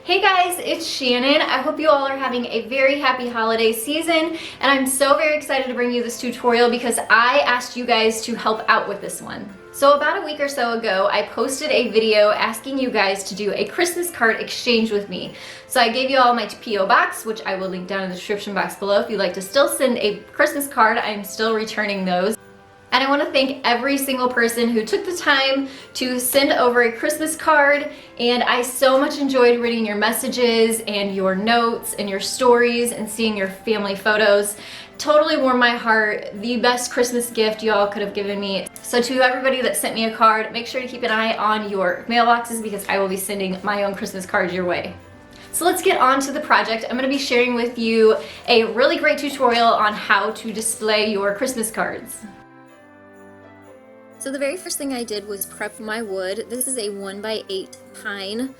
Hey guys, it's Shannon. I hope you all are having a very happy holiday season, and I'm so very excited to bring you this tutorial because I asked you guys to help out with this one. So about a week or so ago, I posted a video asking you guys to do a Christmas card exchange with me. So I gave you all my P.O. box, which I will link down in the description box below. If you'd like to still send a Christmas card, I'm still returning those. And I want to thank every single person who took the time to send over a Christmas card, and I so much enjoyed reading your messages and your notes and your stories and seeing your family photos. Totally warmed my heart. The best Christmas gift y'all could have given me. So to everybody that sent me a card, make sure to keep an eye on your mailboxes because I will be sending my own Christmas cards your way. So let's get on to the project. I'm going to be sharing with you a really great tutorial on how to display your Christmas cards. So the very first thing I did was prep my wood. This is a 1x8 pine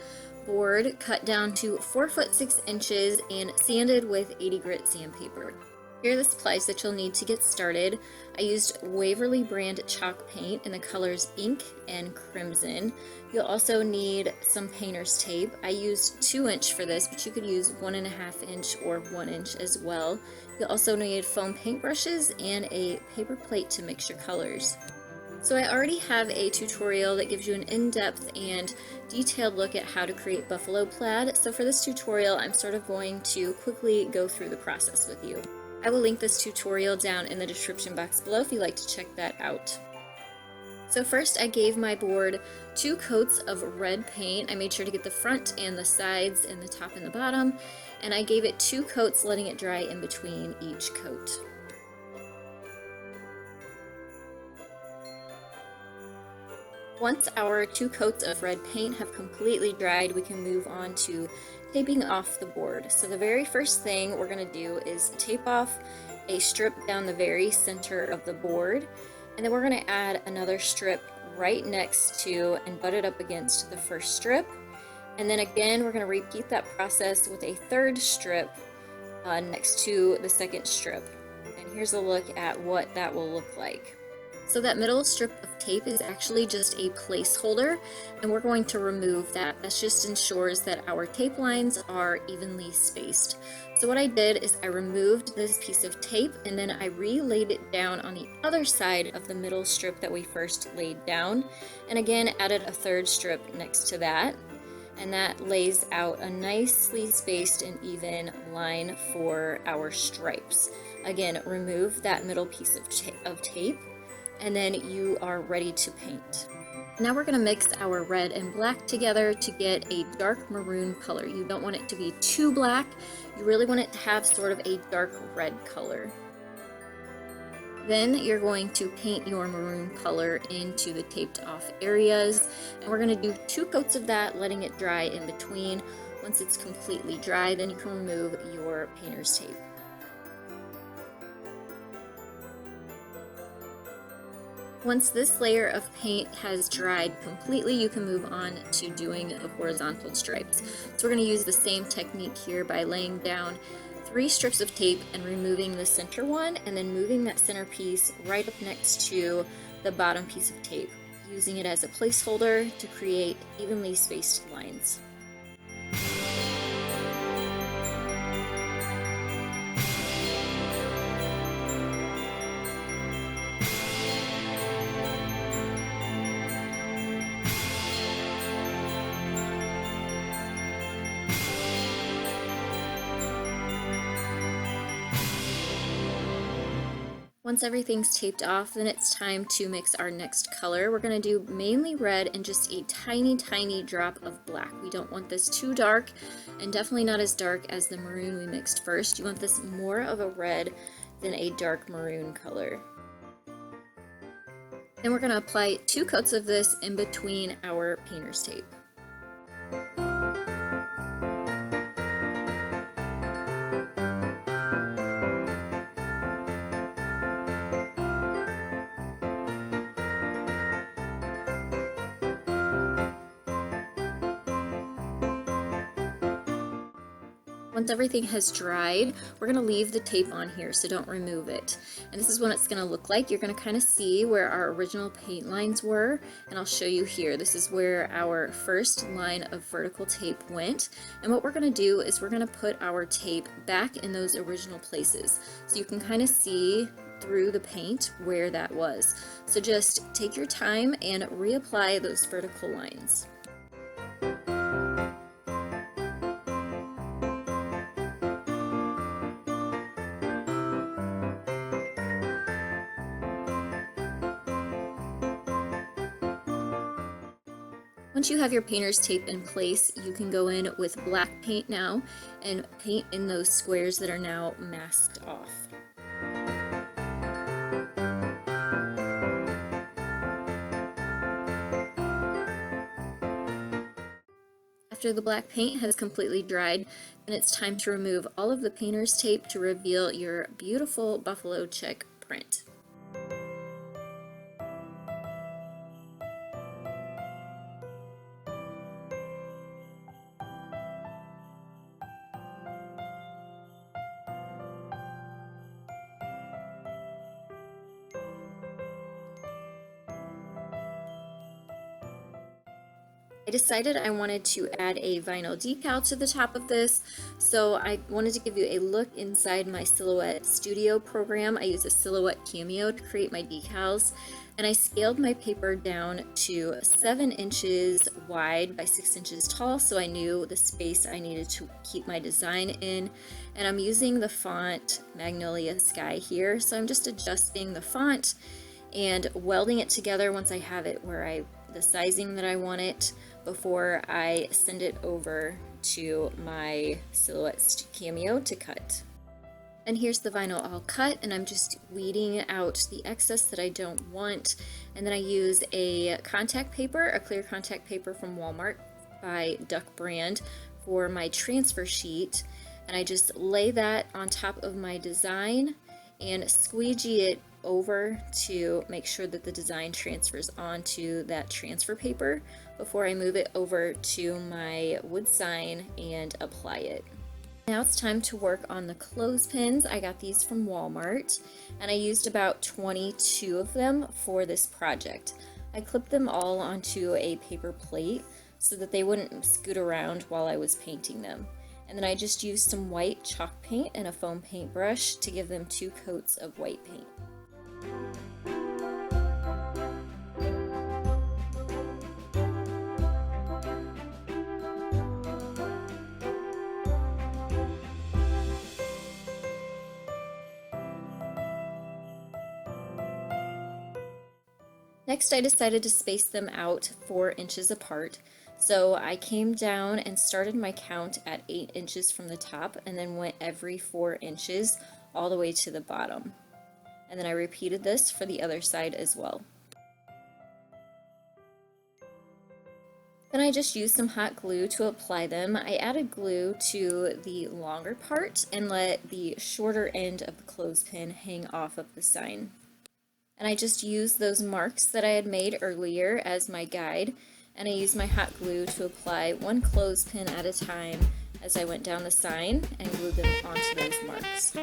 board cut down to 4 foot 6 inches and sanded with 80 grit sandpaper. Here are the supplies that you'll need to get started. I used Waverly brand chalk paint in the colors ink and crimson. You'll also need some painter's tape. I used 2-inch for this, but you could use 1.5 inch or 1 inch as well. You'll also need foam paintbrushes and a paper plate to mix your colors. So I already have a tutorial that gives you an in-depth and detailed look at how to create Buffalo Plaid. So for this tutorial, I'm sort of going to quickly go through the process with you. I will link this tutorial down in the description box below if you'd like to check that out. So first I gave my board 2 coats of red paint. I made sure to get the front and the sides and the top and the bottom, and I gave it 2 coats, letting it dry in between each coat. Once our 2 coats of red paint have completely dried, we can move on to taping off the board. So the very first thing we're going to do is tape off a strip down the very center of the board, and then we're going to add another strip right next to and butt it up against the first strip, and then again we're going to repeat that process with a 3rd strip next to the 2nd strip. And here's a look at what that will look like. So that middle strip of tape is actually just a placeholder, and we're going to remove that. That just ensures that our tape lines are evenly spaced. So what I did is I removed this piece of tape and then I relaid it down on the other side of the middle strip that we first laid down, and again added a 3rd strip next to that, and that lays out a nicely spaced and even line for our stripes. Again, remove that middle piece of tape, and then you are ready to paint. Now we're going to mix our red and black together to get a dark maroon color. You don't want it to be too black, you really want it to have sort of a dark red color. Then you're going to paint your maroon color into the taped off areas, and we're going to do 2 coats of that, letting it dry in between. Once it's completely dry, then you can remove your painter's tape. Once this layer of paint has dried completely, you can move on to doing the horizontal stripes. So we're going to use the same technique here by laying down 3 strips of tape and removing the center one, and then moving that center piece right up next to the bottom piece of tape, using it as a placeholder to create evenly spaced lines. Once everything's taped off, then it's time to mix our next color. We're going to do mainly red and just a tiny drop of black. We don't want this too dark, and definitely not as dark as the maroon we mixed first. You want this more of a red than a dark maroon color. Then we're going to apply 2 coats of this in between our painter's tape. Once everything has dried, we're going to leave the tape on here, so don't remove it. And this is what it's going to look like. You're going to kind of see where our original paint lines were, and I'll show you here. This is where our first line of vertical tape went. And what we're going to do is we're going to put our tape back in those original places. So you can kind of see through the paint where that was. So just take your time and reapply those vertical lines. Once you have your painter's tape in place, you can go in with black paint now and paint in those squares that are now masked off. After the black paint has completely dried, then it's time to remove all of the painter's tape to reveal your beautiful buffalo check print. I decided I wanted to add a vinyl decal to the top of this, so I wanted to give you a look inside my Silhouette Studio program. I use a Silhouette Cameo to create my decals, and I scaled my paper down to 7 inches wide by 6 inches tall, so I knew the space I needed to keep my design in. And I'm using the font Magnolia Sky here, so I'm just adjusting the font and welding it together once I have it where the sizing that I want it, before I send it over to my Silhouette Cameo to cut. And here's the vinyl all cut, and I'm just weeding out the excess that I don't want. And then I use a contact paper, a clear contact paper from Walmart by Duck brand, for my transfer sheet. And I just lay that on top of my design and squeegee it over to make sure that the design transfers onto that transfer paper before I move it over to my wood sign and apply it. Now it's time to work on the clothespins. I got these from Walmart, and I used about 22 of them for this project. I clipped them all onto a paper plate so that they wouldn't scoot around while I was painting them. And then I just used some white chalk paint and a foam paintbrush to give them 2 coats of white paint. Next, I decided to space them out 4 inches apart. So I came down and started my count at 8 inches from the top, and then went every 4 inches all the way to the bottom. And then I repeated this for the other side as well. Then I just used some hot glue to apply them. I added glue to the longer part and let the shorter end of the clothespin hang off of the sign. And I just used those marks that I had made earlier as my guide, and I used my hot glue to apply 1 clothespin at a time as I went down the sign and glued them onto those marks.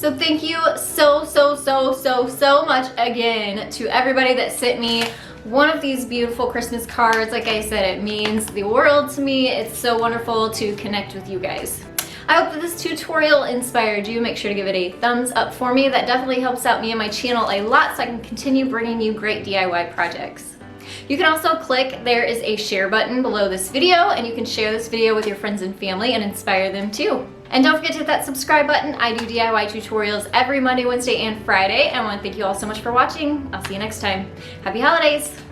So thank you so much again to everybody that sent me one of these beautiful Christmas cards. Like I said, it means the world to me. It's so wonderful to connect with you guys. I hope that this tutorial inspired you. Make sure to give it a thumbs up for me. That definitely helps out me and my channel a lot so I can continue bringing you great DIY projects. You can also click, there is a share button below this video, and you can share this video with your friends and family and inspire them too. And don't forget to hit that subscribe button. I do DIY tutorials every Monday, Wednesday, and Friday. And I want to thank you all so much for watching. I'll see you next time. Happy holidays!